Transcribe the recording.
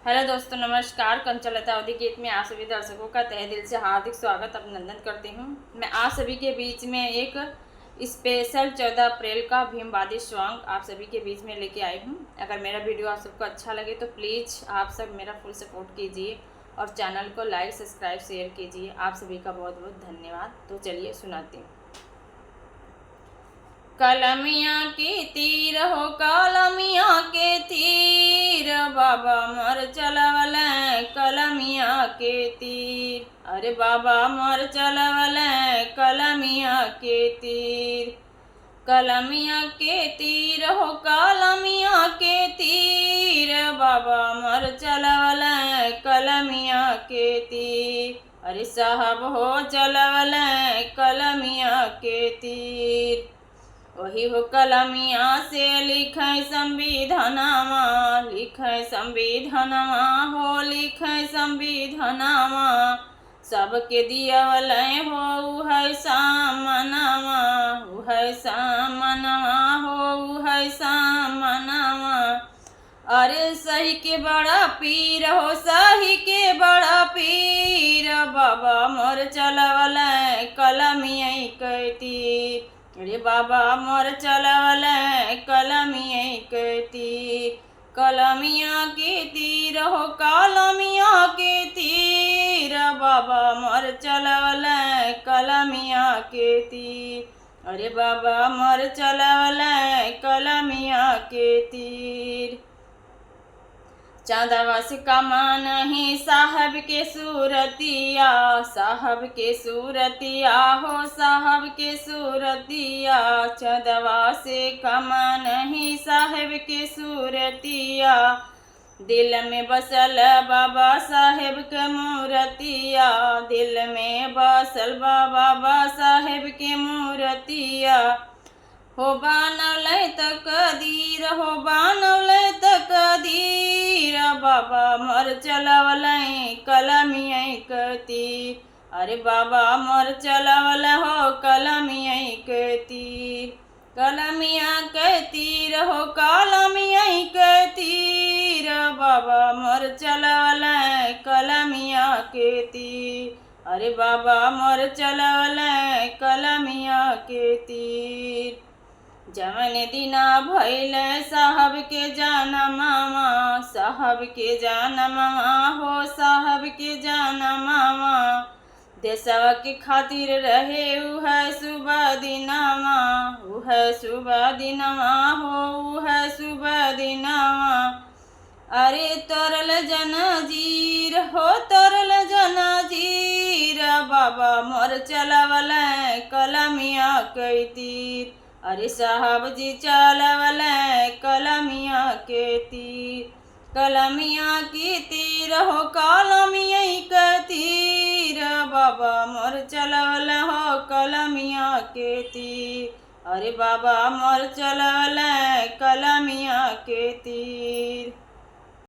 Hello दोस्तों, नमस्कार। कंचलता अवधि गीत में आप सभी दर्शकों का तहे दिल से हार्दिक स्वागत अभिनंदन करती हूँ। मैं आप सभी के बीच में एक स्पेशल 14 अप्रैल का भीमवादी सॉन्ग आप सभी के बीच में लेके आई हूँ। अगर मेरा वीडियो आप सबको अच्छा लगे तो प्लीज़ आप सब मेरा फुल सपोर्ट कीजिए और चैनल को लाइक, सब्सक्राइब, शेयर कीजिए। आप सभी का बहुत बहुत धन्यवाद। तो चलिए सुनाती हूँ। कलमिया के तीर हो कलमिया के तीर, बाबा मर चलवल कलमिया के तीर। अरे बाबा मर चलवल कलमिया के तीर। कलमिया के तीर हो कलमिया के तीर, बाबा मर चलवल कलमिया के तीर। अरे साहब हो चलवल कलमिया के तीर। वही हो कलमिया से लिखे संविधानमा, लिखे संविधानमा हो लिखे संविधानमा। सबके दियावल हो है सामनामा, है सामनामा हो है सामनामा। अरे सही के बड़ा पीर हो सही के बड़ा पीर, बाबा मोर चलवल कलमिया के तीर। अरे बाबा मोर चलवल कलमिया के तीर। कलमिया के तीर हो कलमिया के तीर, बाबा मोर चलवल कलमिया के तीर। अरे बाबा मोर चलवल कलमिया के तीर। चांदवा से कमा नहीं साहब के सूरतिया, साहब के सूरतिया हो साहब के सूरतिया। चांदवा से कमा नहीं साहब के सूरतिया। दिल में बसल बाबा साहेब के मूर्तिया, दिल में बसल बाबा साहेब के मूर्तिया। हो बानवल तकदीर, हो बानवल तकदीर, बाबा मर चलवल कलमिया के तीर। अरे बाबा मर चलवल हो कलमिया के तीर। कलमिया के तीर हो कलमिया के तीर, बाबा मर चलवल कलमिया के तीर। अरे बाबा मर चलवल कलमिया के तीर। जवन दिना भैल साहब के जनमवा, साहब के जनमवा हो साहब के जनमवा। देशवा के खातिर रहे उह सुबह दिनवा, उह सुबह दिनवा हो उह सुबह दिनवा। अरे तरल जनजीर हो तरल जनजीर, बाबा मोर चलवल कलमिया के तीर। अरे साहब जी चलवल कलमिया के तीर। कलमिया के तीर हो कलमिया के तीर, बाबा मोर चलवल हो कलमिया के तीर। अरे बाबा मोर चलवल कलमिया के तीर।